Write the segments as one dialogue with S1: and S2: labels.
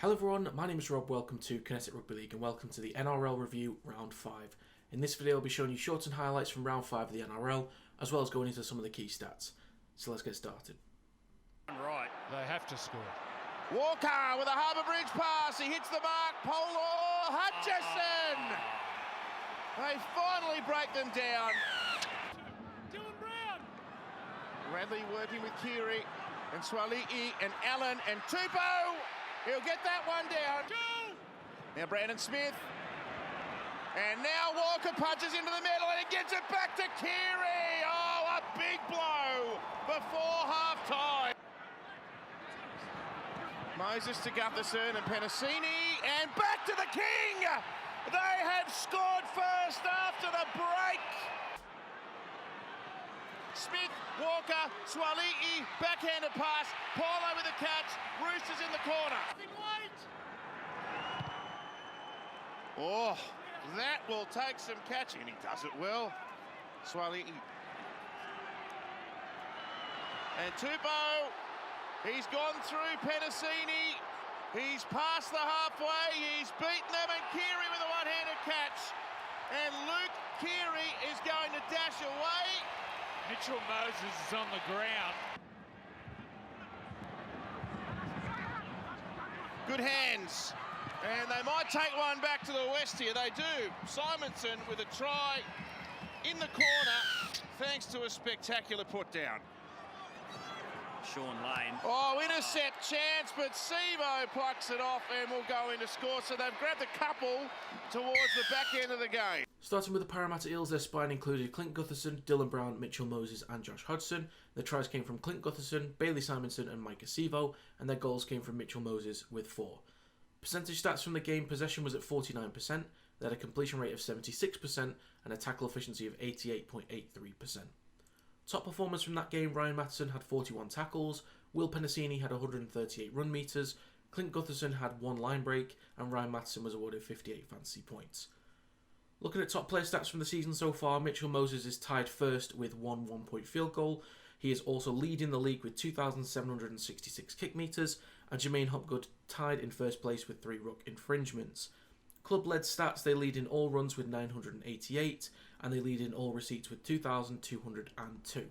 S1: Hello everyone, my name is Rob, welcome to Kinetic Rugby League and welcome to the NRL review round 5. In this video I'll be showing you shorts and highlights from round 5 of the NRL, as well as going into some of the key stats. So let's get started.
S2: Right, they have to score.
S3: Walker with a Harbour Bridge pass, he hits the mark, Polo Hutchison! They finally break them down.
S2: Dylan Brown!
S3: Radley working with Keary and Swali'i and Allen and Tupou. He'll get that one down. Now Brandon Smith. And now Walker punches into the middle and he gets it back to Keary. Oh, a big blow before half-time. Moses to Gutherson and Penasini and back to the King. They had scored first after the break. Smith, Walker, Swali'i, backhanded pass, Paulo with the catch, Roosters in the corner. Oh, that will take some catching, and he does it well. Swali'i. And Tupou, he's gone through Penasini, he's past the halfway, he's beaten them, and Keary with a one-handed catch. And Luke Keary is going to dash away.
S2: Mitchell Moses is on the ground.
S3: Good hands. And they might take one back to the west here. They do. Simonson with a try in the corner, thanks to a spectacular put down.
S4: Sean Lane.
S3: Oh, intercept chance, but Sevo plucks it off and will go in to score. So they've grabbed a couple towards the back end of the game.
S1: Starting with the Parramatta Eels, their spine included Clint Gutherson, Dylan Brown, Mitchell Moses and Josh Hodgson. Their tries came from Clint Gutherson, Bailey Simonson and Micah Sevo, and their goals came from Mitchell Moses with 4. Percentage stats from the game: possession was at 49%, they had a completion rate of 76% and a tackle efficiency of 88.83%. Top performers from that game: Ryan Matheson had 41 tackles, Will Penasini had 138 run metres, Clint Gutherson had 1 line break, and Ryan Matheson was awarded 58 fantasy points. Looking at top player stats from the season so far, Mitchell Moses is tied first with 1 one-point field goal. He is also leading the league with 2,766 kick metres, and Jermaine Hopgood tied in first place with 3 ruck infringements. Club-led stats: they lead in all runs with 988, and they lead in all receipts with 2,202.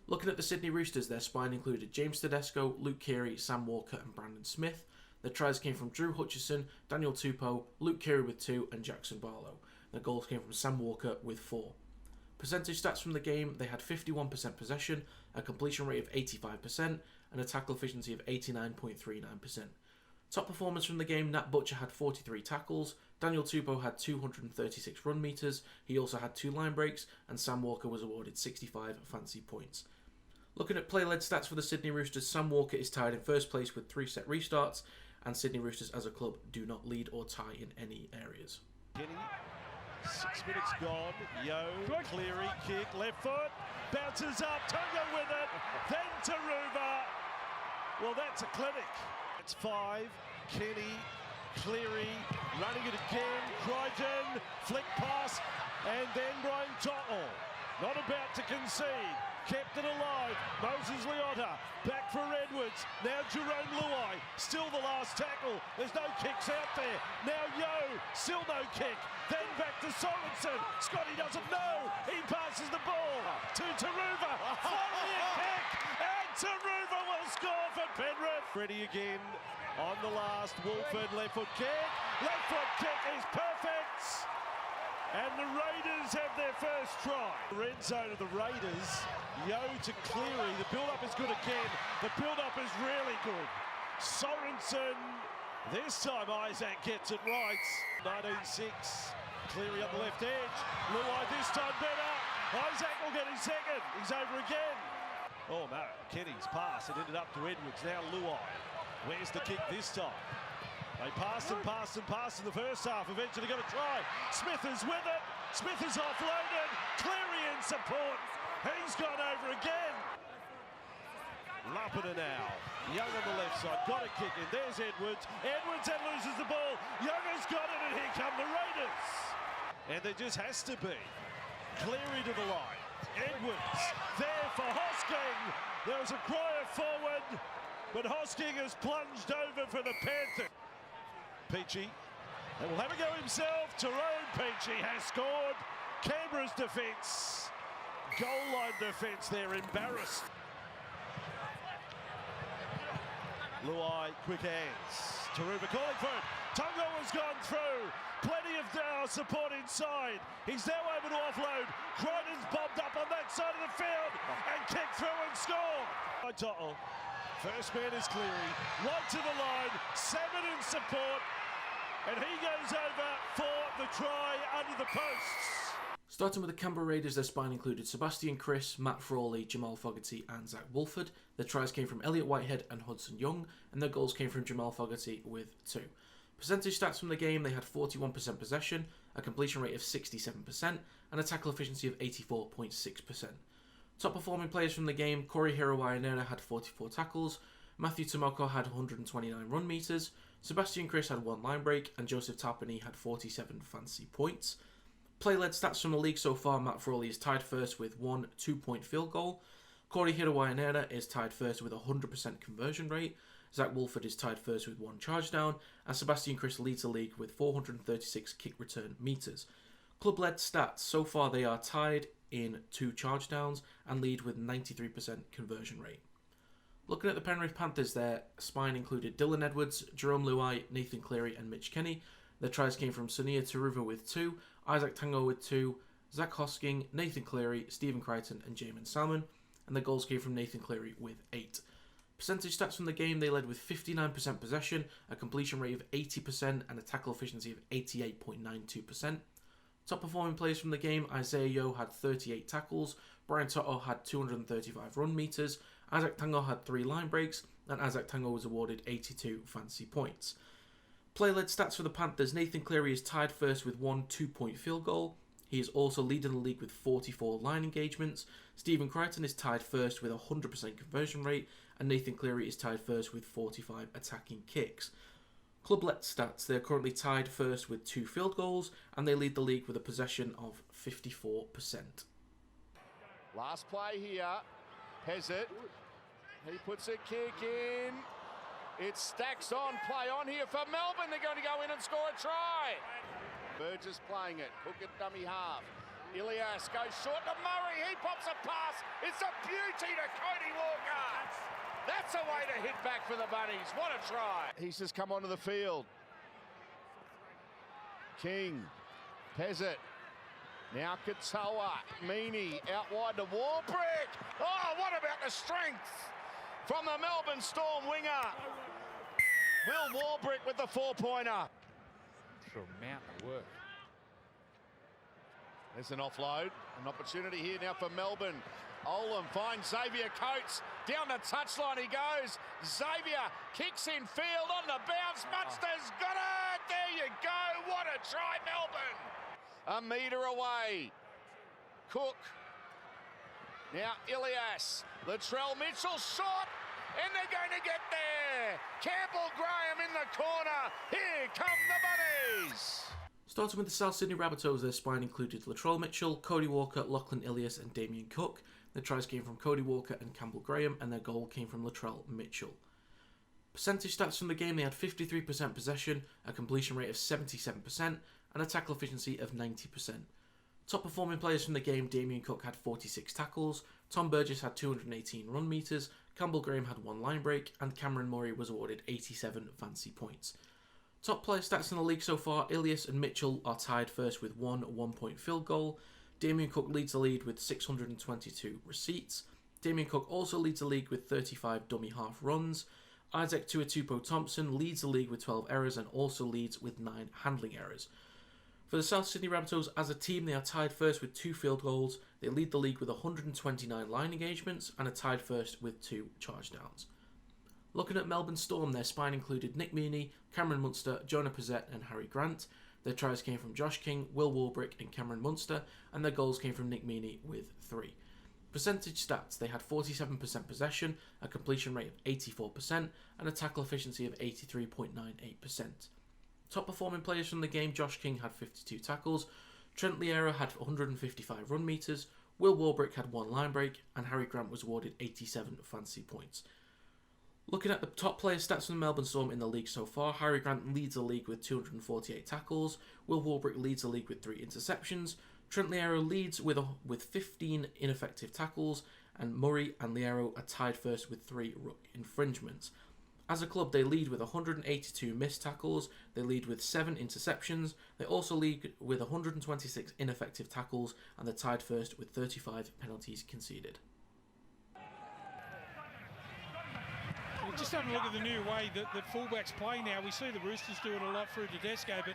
S1: Looking at the Sydney Roosters, their spine included James Tedesco, Luke Keary, Sam Walker and Brandon Smith. Their tries came from Drew Hutchison, Daniel Tupou, Luke Keary with 2 and Jackson Barlow. Their goals came from Sam Walker with 4. Percentage stats from the game: they had 51% possession, a completion rate of 85% and a tackle efficiency of 89.39%. Top performers from the game: Nat Butcher had 43 tackles, Daniel Tupou had 236 run metres, he also had 2 line breaks, and Sam Walker was awarded 65 fantasy points. Looking at play-led stats for the Sydney Roosters, Sam Walker is tied in first place with 3 set restarts, and Sydney Roosters as a club do not lead or tie in any areas.
S5: 6 minutes gone. Cleary kick, left foot, bounces up, Tonga with it, then Taruva. Well, that's a clinic. It's 5, Kenny, Cleary, running it again, Crichton, flick pass, and then Brian Tottle. Not about to concede, kept it alive. Moses Leota, back for Edwards. Now Jerome Luai, still the last tackle. There's no kicks out there. Now Yo, still no kick. Then back to Sorensen. Scotty doesn't know. He passes the ball to Taruva. Finally a kick, and Taruva will score for Penrith. Ready again on the last. Wolford, left foot kick. Left foot kick is perfect. And the Raiders have their first try. Red zone of the Raiders. Yo to Cleary. The build-up is good again. The build-up is really good. Sorensen. This time Isaac gets it right. 19-6. Cleary up the left edge. Luai this time better. Isaac will get his second. He's over again. Oh no, Kenny's pass. It ended up to Edwards. Now Luai. Where's the kick this time? They passed and passed and passed in the first half. Eventually got a try. Smith is with it. Smith is offloaded. Cleary in support. He's gone over again. Lapina now. Young on the left side. Got a kick in. There's Edwards. Edwards then loses the ball. Young has got it, and here come the Raiders. And there just has to be. Cleary to the line. Edwards there for Hosking. There was a cry of forward, but Hosking has plunged over for the Panthers. Peachy, and will have a go himself. Tyrone Peachy has scored. Canberra's defence, goal line defence, they're embarrassed. Luai, quick hands. Taruva calling for it. Tongo has gone through. Plenty of support inside. He's now able to offload. Crichton's bobbed up on that side of the field and kick through and score. Toto. First man is Cleary. Right to the line. Salmon in support. And he goes over for the try under the posts.
S1: Starting with the Canberra Raiders, their spine included Sebastian Chris, Matt Frawley, Jamal Fogarty and Zach Wolford. Their tries came from Elliot Whitehead and Hudson Young, and their goals came from Jamal Fogarty with 2. Percentage stats from the game, they had 41% possession, a completion rate of 67%, and a tackle efficiency of 84.6%. Top performing players from the game, Corey Hero-Wainera had 44 tackles, Matthew Tomoko had 129 run meters, Sebastian Chris had 1 line break, and Joseph Tapani had 47 fancy points. Play-led stats from the league so far, Matt Frawley is tied first with 1 2-point field goal. Corey Hero-Wainera is tied first with a 100% conversion rate. Zach Wolford is tied first with 1 charge down. And Sebastian Chris leads the league with 436 kick return meters. Club-led stats, so far they are tied in 2 charge downs and lead with 93% conversion rate. Looking at the Penrith Panthers, their spine included Dylan Edwards, Jerome Luai, Nathan Cleary and Mitch Kenny. Their tries came from Sunia Taruva with 2, Isaac Tango with 2, Zach Hosking, Nathan Cleary, Stephen Crichton and Jamin Salmon, and their goals came from Nathan Cleary with 8. Percentage stats from the game, they led with 59% possession, a completion rate of 80% and a tackle efficiency of 88.92%. Top performing players from the game, Isaiah Yeo had 38 tackles, Brian Toto had 235 run meters, Isaac Tango had 3 line breaks, and Isaac Tango was awarded 82 fancy points. Play-led stats for the Panthers, Nathan Cleary is tied first with 1 2-point field goal. He is also leading the league with 44 line engagements. Stephen Crichton is tied first with a 100% conversion rate, and Nathan Cleary is tied first with 45 attacking kicks. Club-led stats, they are currently tied first with 2 field goals, and they lead the league with a possession of 54%.
S3: Last play here. Pezzett. He puts a kick in. It stacks on, play on here for Melbourne. They're going to go in and score a try. Burgess playing it. Cook at dummy half. Ilias goes short to Murray. He pops a pass. It's a beauty to Cody Walker. That's a way to hit back for the Bunnies. What a try. He's just come onto the field. King. Pezzett. Now Katoa. Meany out wide to Warbrick. Oh, what about the strength from the Melbourne Storm winger? Will Warbrick with the 4-pointer.
S2: For a mountain of work.
S3: There's an offload. An opportunity here now for Melbourne. Olam finds Xavier Coates. Down the touchline he goes. Xavier kicks in field on the bounce. Munster's got it. There you go. What a try, Melbourne. A metre away. Cook. Now Ilias. Latrell Mitchell shot. And they're going to get there. Campbell Graham in the corner. Here come the Bunnies.
S1: Starting with the South Sydney Rabbitohs, their spine included Latrell Mitchell, Cody Walker, Lachlan Ilias and Damien Cook. Their tries came from Cody Walker and Campbell Graham, and their goal came from Latrell Mitchell. Percentage stats from the game, they had 53% possession, a completion rate of 77%, and a tackle efficiency of 90%. Top performing players from the game, Damien Cook had 46 tackles, Tom Burgess had 218 run meters, Campbell Graham had 1 line break, and Cameron Murray was awarded 87 fancy points. Top player stats in the league so far, Ilias and Mitchell are tied first with 1 1-point field goal. Damien Cook leads the lead with 622 receipts. Damien Cook also leads the league with 35 dummy half runs. Isaac Tuatupo Thompson leads the league with 12 errors and also leads with 9 handling errors. For the South Sydney Rabbitohs, as a team, they are tied first with 2 field goals. They lead the league with 129 line engagements and are tied first with 2 charge downs. Looking at Melbourne Storm, their spine included Nick Meaney, Cameron Munster, Jonah Pizzette and Harry Grant. Their tries came from Josh King, Will Warbrick and Cameron Munster, and their goals came from Nick Meaney with 3. Percentage stats, they had 47% possession, a completion rate of 84%, and a tackle efficiency of 83.98%. Top performing players from the game, Josh King had 52 tackles, Trent Liera had 155 run meters, Will Warbrick had 1 line break, and Harry Grant was awarded 87 fancy points. Looking at the top player stats from the Melbourne Storm in the league so far, Harry Grant leads the league with 248 tackles, Will Warbrick leads the league with 3 interceptions, Trent Liero leads with 15 ineffective tackles, and Murray and Liero are tied first with 3 ruck infringements. As a club, they lead with 182 missed tackles, they lead with 7 interceptions, they also lead with 126 ineffective tackles, and they're tied first with 35 penalties conceded.
S6: Just having a look at the new way that fullbacks play now. We see the Roosters doing a lot through Tedesco, but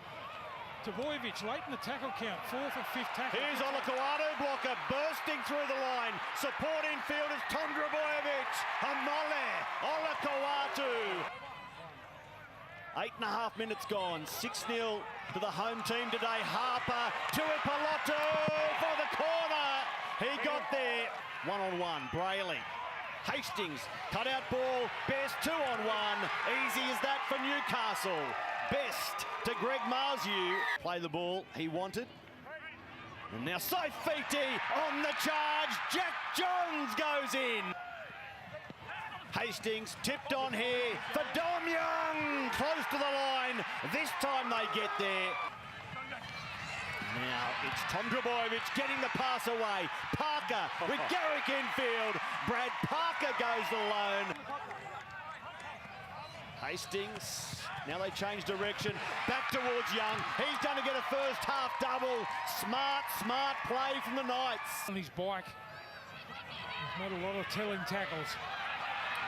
S6: Trbojevic late in the tackle count, 4th and 5th tackle.
S7: Here's Olakuatu blocker bursting through the line. Support in field is Tom Trbojevic. Hamole, Olakuatu. 8.5 minutes gone. 6-0 to the home team today. Harper to Ipolotu for the corner. He got there. 1-on-1. Brayley. Hastings, cut-out ball, Best 2-on-1. Easy as that for Newcastle. Best to Greg Marziu. Play the ball he wanted. And now Saifiti on the charge. Jack Johns goes in. Hastings tipped on here for Dom Young. Close to the line. This time they get there. Now it's Tom Trbojevic getting the pass away. Parker with Garrick infield. Brad Parker goes alone. Hastings, now they change direction. Back towards Young. He's going to get a first half double. Smart play from the Knights.
S6: On his bike, not a lot of telling tackles.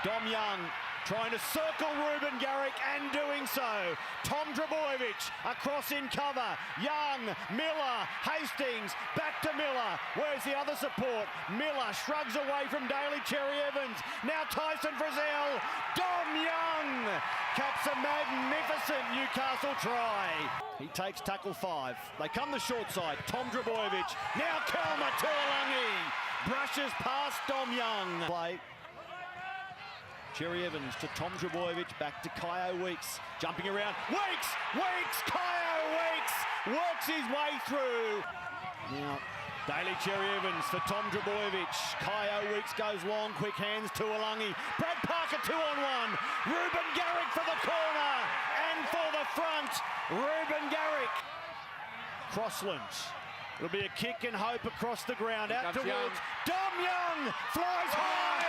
S7: Dom Young trying to circle Ruben Garrick and doing so. Tom Trbojevic across in cover. Young, Miller, Hastings, back to Miller. Where's the other support? Miller shrugs away from Daly Cherry Evans. Now Tyson Frizzell. Dom Young caps a magnificent Newcastle try. He takes tackle 5. They come the short side. Tom Trbojevic. Now Kelma Tuolangi brushes past Dom Young. Play. Cherry Evans to Tom Trbojevic, back to Kyo Weeks, jumping around. Weeks! Kyo Weeks works his way through. Now, Daly Cherry Evans for Tom Trbojevic. Kyo Weeks goes long, quick hands to Ulangi. Brad Parker 2-on-1. Ruben Garrick for the corner and for the front. Ruben Garrick. Crossland. It'll be a kick and hope across the ground. Out towards Young. Dom Young flies high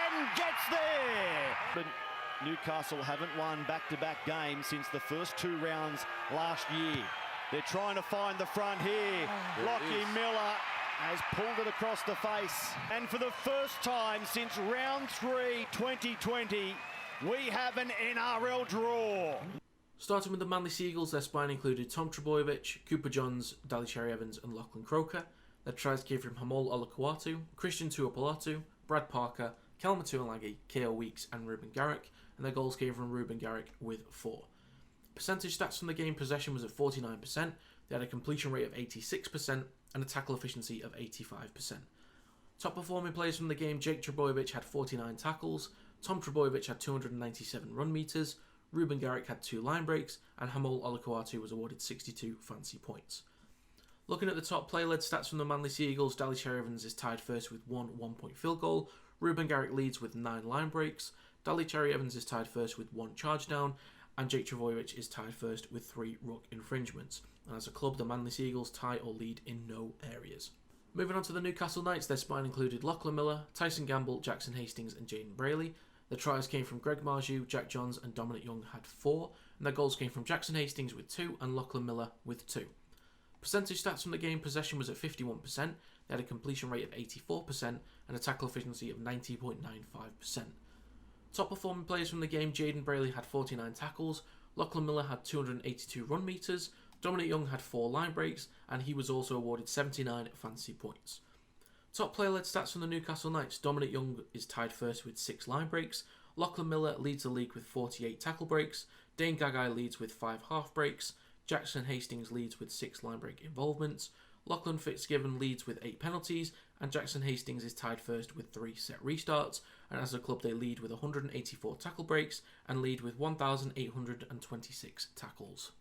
S7: and gets there. But Newcastle haven't won back-to-back games since the first 2 rounds last year. They're trying to find the front here. Lockie Miller has pulled it across the face. And for the first time since round 3, 2020, we have an NRL draw.
S1: Starting with the Manly Seagulls, their spine included Tom Trbojevic, Cooper Johns, Daly Cherry Evans and Lachlan Croker. Their tries came from Hamol Olakuatu, Christian Tuapolatu, Brad Parker, Kelma Tuolangi, Ko Weeks and Ruben Garrick, and their goals came from Ruben Garrick with 4. Percentage stats from the game: possession was at 49%, they had a completion rate of 86% and a tackle efficiency of 85%. Top performing players from the game: Jake Trbojevic had 49 tackles, Tom Trbojevic had 297 run meters, Ruben Garrick had 2 line breaks, and Hamol Olakuatu was awarded 62 fancy points. Looking at the top player-led stats from the Manly Seagulls, Daly Cherry Evans is tied first with 1 one-point field goal, Ruben Garrick leads with 9 line breaks, Daly Cherry Evans is tied first with 1 charge down, and Jake Trbojevic is tied first with 3 ruck infringements. And as a club, the Manly Seagulls tie or lead in no areas. Moving on to the Newcastle Knights, their spine included Lachlan Miller, Tyson Gamble, Jackson Hastings and Jaden Brayley. The tries came from Greg Marziu, Jack Johns and Dominic Young had 4, and their goals came from Jackson Hastings with 2 and Lachlan Miller with 2. Percentage stats from the game: possession was at 51%, they had a completion rate of 84% and a tackle efficiency of 90.95%. Top performing players from the game: Jaden Brayley had 49 tackles, Lachlan Miller had 282 run meters, Dominic Young had 4 line breaks, and he was also awarded 79 fantasy points. Top player-led stats from the Newcastle Knights: Dominic Young is tied first with 6 line breaks, Lachlan Miller leads the league with 48 tackle breaks, Dane Gagai leads with 5 half breaks, Jackson Hastings leads with 6 line break involvements, Lachlan Fitzgibbon leads with 8 penalties, and Jackson Hastings is tied first with 3 set restarts, and as a club they lead with 184 tackle breaks and lead with 1,826 tackles.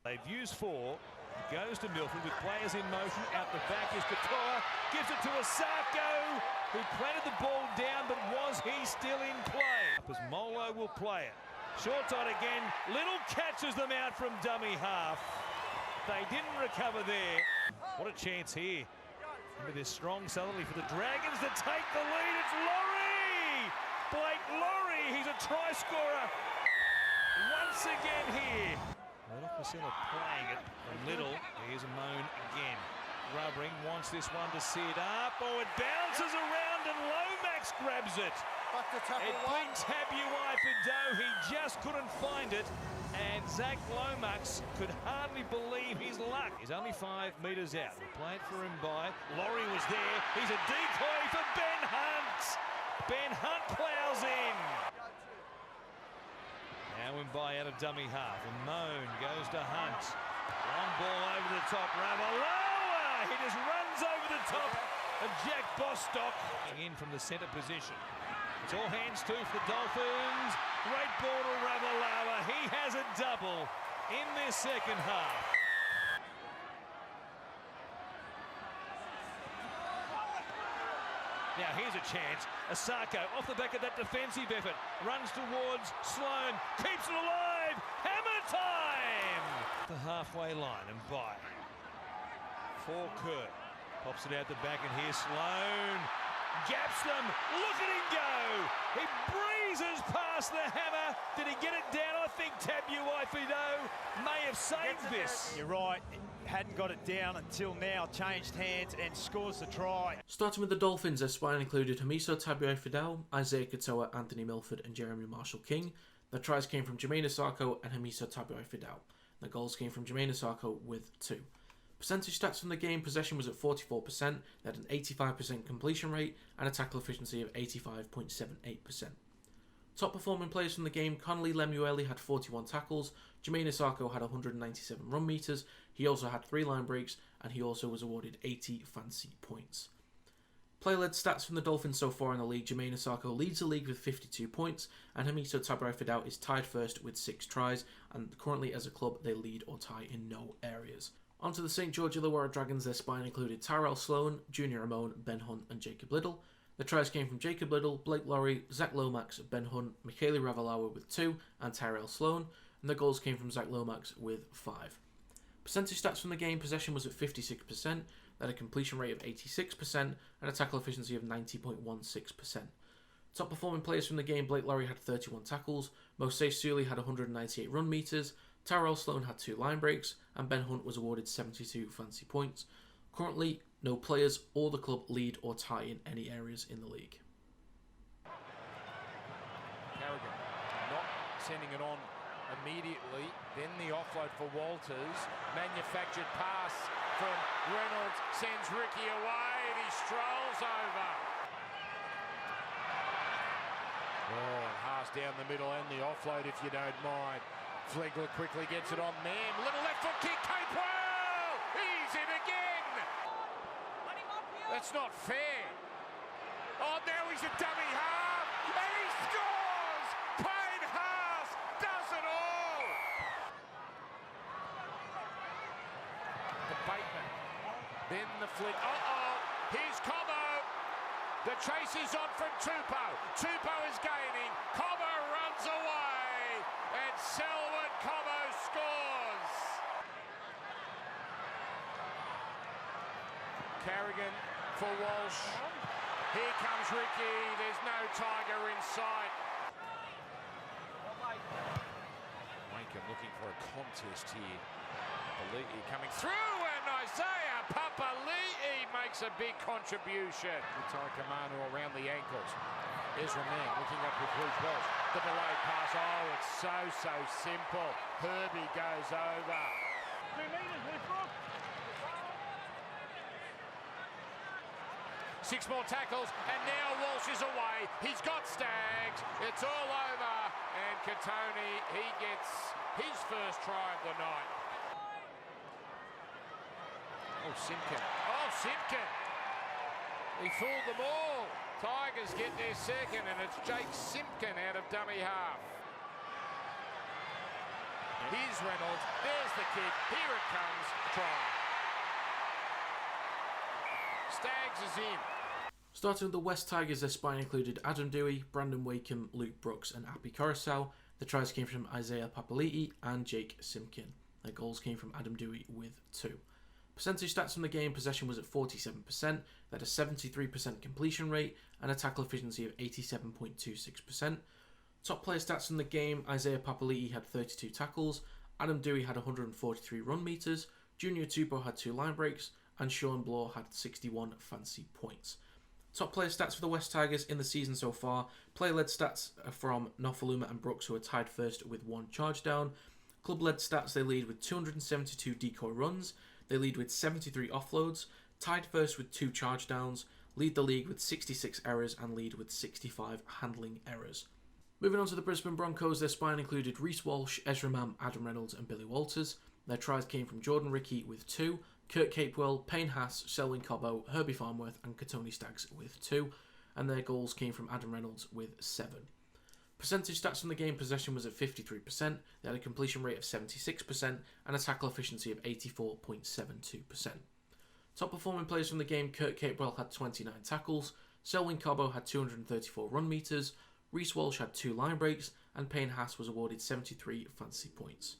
S5: They've used 4. He goes to Milford with players in motion. Out the back is Katoa. Gives it to Asako, who planted the ball down, but was he still in play? As Molo will play it. Short side again. Little catches them out from dummy half. They didn't recover there. What a chance here. Into this strong southerly for the Dragons to take the lead. It's Laurie! Blake Laurie, he's a try scorer once again here. Little playing it from Little. Here's a moan again. Rubbering wants this one to sit up. Oh, it bounces around and Lomax grabs it. It beat Tabuai Fido. He just couldn't find it. And Zach Lomax could hardly believe his luck. He's only 5 metres out. We play it for him by. Laurie was there. He's a decoy for Ben Hunt. Ben Hunt ploughs in. Now in by out of dummy half. And Moan goes to Hunt. Long ball over the top. Ravalawa! He just runs over the top of Jack Bostock. In from the centre position. It's all hands too for the Dolphins. Great ball to Ravalawa. He has a double in this second half. Now here's a chance. Asako off the back of that defensive effort. Runs towards Sloan. Keeps it alive. Hammer time! The halfway line and by. For Kurt. Pops it out the back and here's Sloan. Gaps them. Look at him go. He breezes past the hammer. Did he get it down? I think Tabuai Fido may have saved this.
S8: You're right. Hadn't got it down until now. Changed hands and scores the try.
S1: Starting with the Dolphins, their spine included Hamiso Tabuai Fido, Isaiah Katoa, Anthony Milford and Jeremy Marshall-King. The tries came from Jermaine Asako and Hamiso Tabuai Fido. The goals came from Jermaine Asako with 2. Percentage stats from the game: possession was at 44%, they had an 85% completion rate and a tackle efficiency of 85.78%. Top performing players from the game: Connolly Lemueli had 41 tackles, Jermaine Asako had 197 run meters, he also had 3 line breaks, and he also was awarded 80 fancy points. Player-led stats from the Dolphins so far in the league: Jermaine Asako leads the league with 52 points, and Hamiso Tabuai Fido is tied first with 6 tries, and currently as a club they lead or tie in no areas. Onto the St George Illawarra Dragons, their spine included Tyrell Sloan, Junior Ramon, Ben Hunt and Jacob Liddle. The tries came from Jacob Liddle, Blake Laurie, Zach Lomax, Ben Hunt, Michaeli Ravalawa with 2 and Tyrell Sloan, and the goals came from Zach Lomax with 5. Percentage stats from the game: possession was at 56%, they had a completion rate of 86% and a tackle efficiency of 90.16%. Top performing players from the game: Blake Laurie had 31 tackles, Moshe Suli had 198 run meters, Tyrell Sloan had 2 line breaks, and Ben Hunt was awarded 72 fancy points. Currently, no players or the club lead or tie in any areas in the league.
S2: Carrigan not sending it on immediately. Then the offload for Walters. Manufactured pass from Reynolds. Sends Ricky away and he strolls over. Oh, Haas down the middle and the offload if you don't mind. Flegler quickly gets it on them. Little left foot kick. Capewell! He's in again! That's not fair. Oh, now he's a dummy half. And he scores! Payne Haas does it all! The Bateman. Then the flick. Uh-oh! Here's Cobo. The chase is on from Tupou. Tupou is gaining. Cobo runs away. And Selwyn Cobo scores. Carrigan for Walsh. Here comes Ricky. There's no Tiger in sight. Wankham looking for a contest here. Papali'i coming through, and Isaiah Papali'i makes a big contribution. Mutai Kamanu around the ankles. Ezra Mann looking up with Bruce Walsh. The delayed pass. Oh, it's so simple. Herbie goes over.
S5: 2 metres, Westbrook.
S2: 6 more tackles, and now Walsh is away. He's got Staggs. It's all over, and Katoni, he gets his first try of the night. Oh, Simpkin. Oh, Simpkin. He fooled them all. Tigers get their second, and it's Jake Simpkin out of dummy half. Here's Reynolds. There's the kick. Here it comes. Try. Staggs is in.
S1: Starting with the West Tigers, their spine included Adam Dewey, Brandon Wakeham, Luke Brooks and Appy Coruscant. The tries came from Isaiah Papali'i and Jake Simkin. Their goals came from Adam Dewey with 2. Percentage stats from the game: possession was at 47%, they had a 73% completion rate and a tackle efficiency of 87.26%. Top player stats from the game: Isaiah Papali'i had 32 tackles, Adam Dewey had 143 run meters, Junior Tupou had 2 line breaks, and Sean Bloor had 61 fancy points. Top player stats for the West Tigers in the season so far: player-led stats are from Nofaluma and Brooks, who are tied first with 1 charge down. Club-led stats: they lead with 272 decoy runs, they lead with 73 offloads, tied first with 2 charge downs, lead the league with 66 errors and lead with 65 handling errors. Moving on to the Brisbane Broncos, their spine included Reece Walsh, Ezra Mam, Adam Reynolds and Billy Walters. Their tries came from Jordan Rickey with 2, Kurt Capewell, Payne Haas, Selwyn Cobbo, Herbie Farnworth and Katoni Staggs with 2, and their goals came from Adam Reynolds with 7. Percentage stats from the game: possession was at 53%, they had a completion rate of 76% and a tackle efficiency of 84.72%. Top performing players from the game: Kurt Capewell had 29 tackles, Selwyn Cobbo had 234 run meters, Reece Walsh had 2 line breaks, and Payne Haas was awarded 73 fantasy points.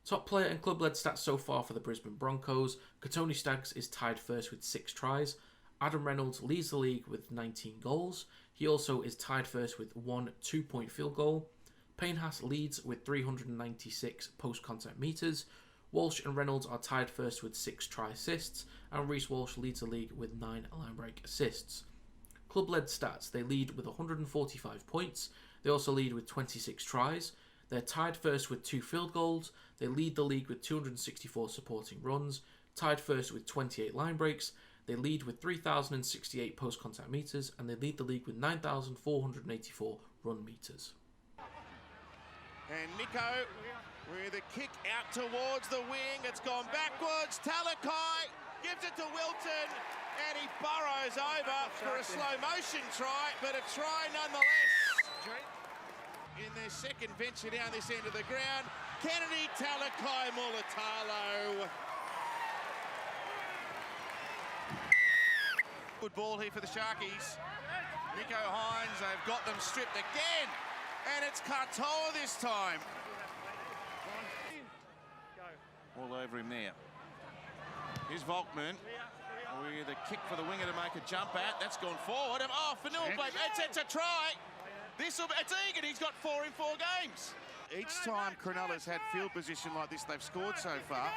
S1: Top player and club-led stats so far for the Brisbane Broncos: Katoni Staggs is tied first with 6 tries, Adam Reynolds leads the league with 19 goals, he also is tied first with 1 2-point field goal, Payne Haas leads with 396 post-contact meters, Walsh and Reynolds are tied first with 6 try assists, and Reece Walsh leads the league with 9 line break assists. Club-led stats: they lead with 145 points, they also lead with 26 tries, they're tied first with 2 field goals, they lead the league with 264 supporting runs, tied first with 28 line breaks, they lead with 3,068 post-contact meters, and they lead the league with 9,484 run meters.
S3: And Nico with a kick out towards the wing. It's gone backwards. Talakai gives it to Wilton, and he burrows over for a slow motion try, but a try nonetheless. In their second venture down this end of the ground, Kennedy, Talakai, Mulatalo. Good ball here for the Sharkies. Nico Hines, they've got them stripped again, and it's Katoa this time. All over him there. Here's Volkman with a kick for the winger to make a jump at. That's gone forward. Oh, for Newcastle, it's a try. It's Egan, he's got 4 in 4 games. Each time Cronulla's had field position like this, they've scored so far.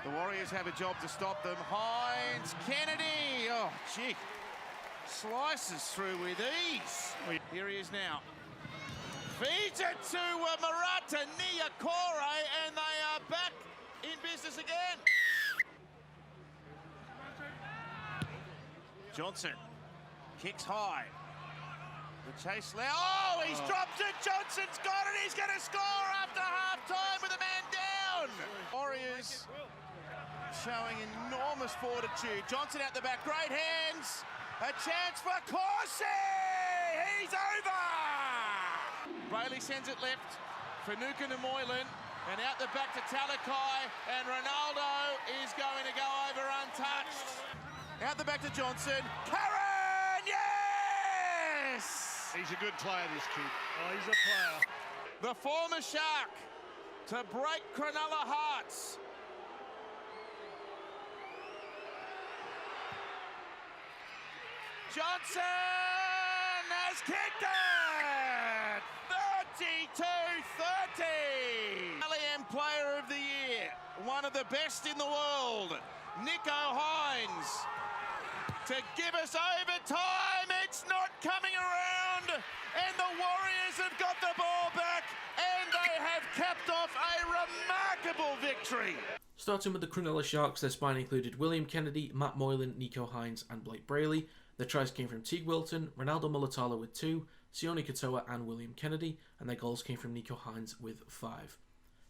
S3: The Warriors have a job to stop them. Hines, Kennedy, oh gee, slices through with ease. Here he is now. Feeds it to Marata Niakore, and they are back in business again. Johnson kicks high. The chase now. Oh, he's dropped it. Johnson's got it. He's going to score after half-time with a man down. Warriors showing enormous fortitude. Johnson out the back. Great hands. A chance for Corsi. He's over. Bailey sends it left for Nuka and Moylan. And out the back to Talakai. And Ronaldo is going to go over untouched. Out the back to Johnson. Karen, yes!
S5: He's a good player, this kid. Oh, he's a player.
S3: The former Shark to break Cronulla hearts. Johnson has kicked it! 32-30! Alliam Player of the Year, one of the best in the world, Nico Hines. To give us overtime, it's not coming around, and the Warriors have got the ball back, and they have capped off a remarkable victory.
S1: Starting with the Cronulla Sharks, their spine included William Kennedy, Matt Moylan, Nico Hines and Blake Brayley. Their tries came from Teague Wilton, Ronaldo Mulatalo with 2, Sione Katoa and William Kennedy, and their goals came from Nico Hines with 5.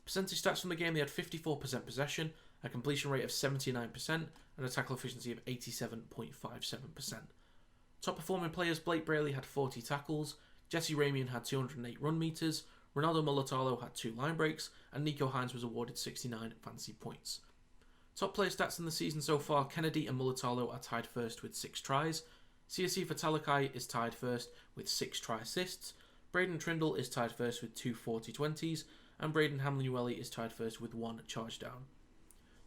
S1: Percentage stats from the game: they had 54% possession, a completion rate of 79%, and a tackle efficiency of 87.57%. Top performing players: Blake Brayley had 40 tackles, Jesse Ramian had 208 run meters, Ronaldo Mulitalo had 2 line breaks, and Nico Hines was awarded 69 fantasy points. Top player stats in the season so far, Kennedy and Mulitalo are tied first with 6 tries. CSC for Talakai is tied first with 6 try assists. Braden Trindle is tied first with 2 40-20s, and Braden Hamlin-Ueli is tied first with 1 charge down.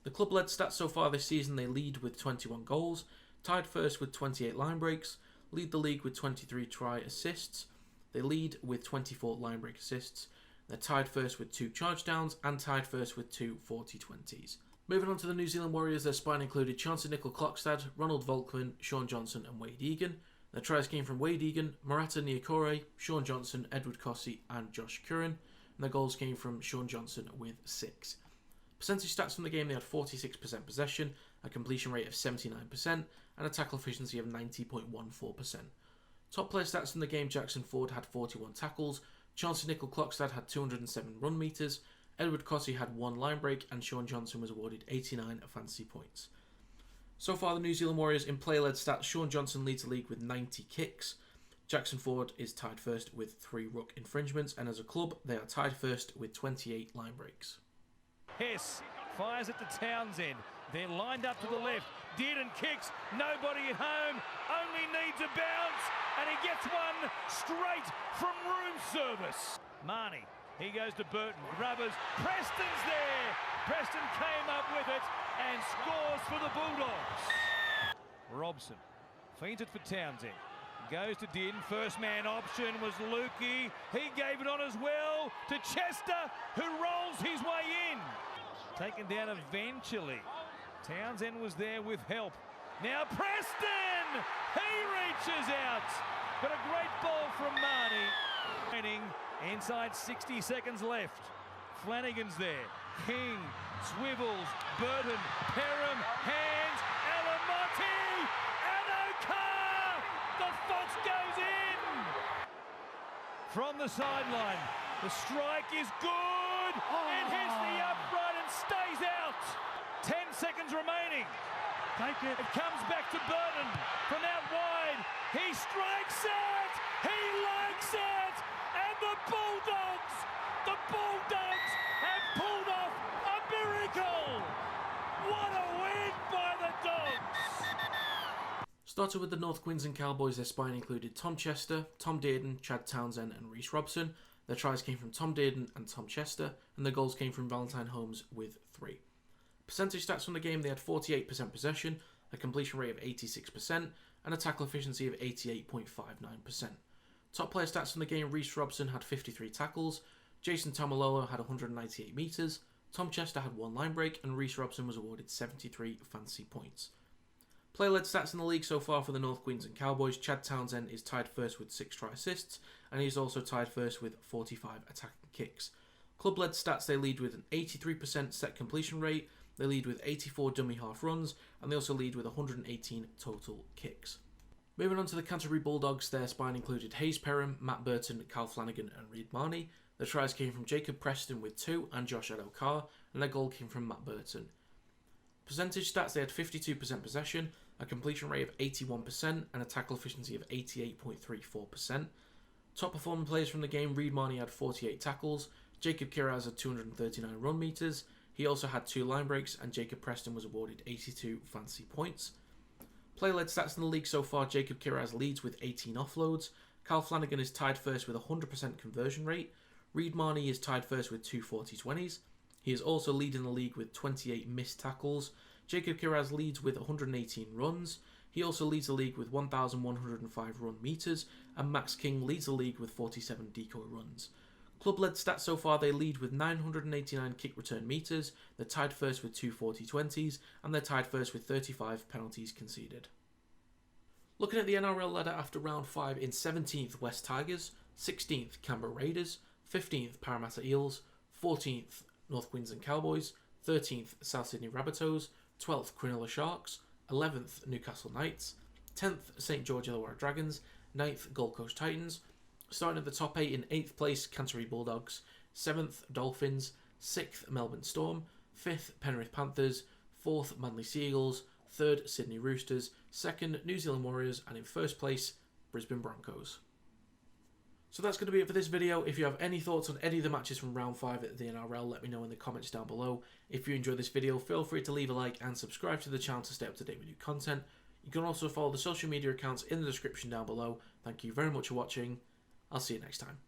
S1: The club-led stats so far this season, they lead with 21 goals, tied first with 28 line breaks, lead the league with 23 try assists, they lead with 24 line break assists, they're tied first with 2 charge downs, and tied first with 2 40-20s. Moving on to the New Zealand Warriors, their spine included Chauncey Nicol-Klokstad, Ronald Volkman, Sean Johnson and Wade Egan. Their tries came from Wade Egan, Murata Niokore, Sean Johnson, Edward Cossey and Josh Curran. And their goals came from Sean Johnson with 6. Percentage stats from the game, they had 46% possession, a completion rate of 79% and a tackle efficiency of 90.14%. Top player stats from the game, Jackson Ford had 41 tackles, Chauncey Nicol-Klokstad had 207 run metres, Edward Cossey had 1 line break, and Sean Johnson was awarded 89 fantasy points. So far, the New Zealand Warriors in player-led stats, Sean Johnson leads the league with 90 kicks. Jackson Ford is tied first with 3 ruck infringements, and as a club, they are tied first with 28 line breaks.
S9: Hess fires it to Townsend. They're lined up to the left. Dearden kicks, nobody at home, only needs a bounce, and he gets one straight from room service. Marnie. He goes to Burton, rubbers, Preston's there! Preston came up with it and scores for the Bulldogs. Robson feeds it for Townsend. Goes to Dearden, first man option was Lukey. He gave it on as well to Chester, who rolls his way in. Taken down eventually. Townsend was there with help. Now Preston! He reaches out! But a great ball from Marnie. Inside 60 seconds left. Flanagan's there. King swivels. Burton. Perham. Hands. Alamotti. And O'Carr. The Fox goes in. From the sideline. The strike is good. It hits the upright and stays out. 10 seconds remaining. Take it. It comes back to Burton from out wide. He strikes it. He likes it. And the Bulldogs have pulled off a miracle. What a win by the Dogs.
S1: Started with the North Queensland Cowboys, their spine included Tom Chester, Tom Dearden, Chad Townsend and Reece Robson. Their tries came from Tom Dearden and Tom Chester, and their goals came from Valentine Holmes with 3. Percentage stats from the game, they had 48% possession, a completion rate of 86%, and a tackle efficiency of 88.59%. Top player stats from the game, Reece Robson had 53 tackles, Jason Tamalolo had 198 metres, Tom Chester had 1 line break, and Reece Robson was awarded 73 fantasy points. Player-led stats in the league so far for the North Queensland Cowboys, Chad Townsend is tied first with 6 try assists, and he's also tied first with 45 attacking kicks. Club-led stats, they lead with an 83% set completion rate, they lead with 84 dummy half runs, and they also lead with 118 total kicks. Moving on to the Canterbury Bulldogs, their spine included Hayes Perham, Matt Burton, Cal Flanagan and Reid Marnie. Their tries came from Jacob Preston with 2 and Josh Adokar, and their goal came from Matt Burton. Percentage stats, they had 52% possession, a completion rate of 81% and a tackle efficiency of 88.34%. Top performing players from the game, Reid Marnie had 48 tackles, Jacob Kiraz had 239 run metres, he also had 2 line breaks, and Jacob Preston was awarded 82 fantasy points. Player-led stats in the league so far, Jacob Kiraz leads with 18 offloads, Cal Flanagan is tied first with a 100% conversion rate, Reid Marnie is tied first with 2 40-20s, he is also leading the league with 28 missed tackles, Jacob Kiraz leads with 118 runs, he also leads the league with 1,105 run metres, and Max King leads the league with 47 decoy runs. Club-led stats so far, they lead with 989 kick return metres, they're tied first with 2 40-20s, and they're tied first with 35 penalties conceded. Looking at the NRL ladder after round 5 in 17th West Tigers, 16th Canberra Raiders, 15th Parramatta Eels, 14th North Queensland Cowboys, 13th South Sydney Rabbitohs, 12th Cronulla Sharks, 11th Newcastle Knights, 10th St George Illawarra Dragons, 9th Gold Coast Titans. Starting at the top 8 in 8th place, Canterbury Bulldogs, 7th Dolphins, 6th Melbourne Storm, 5th Penrith Panthers, 4th Manly Seagulls, 3rd Sydney Roosters, 2nd New Zealand Warriors, and in 1st place, Brisbane Broncos. So that's going to be it for this video. If you have any thoughts on any of the matches from round 5 at the NRL, let me know in the comments down below. If you enjoyed this video, feel free to leave a like and subscribe to the channel to stay up to date with new content. You can also follow the social media accounts in the description down below. Thank you very much for watching. I'll see you next time.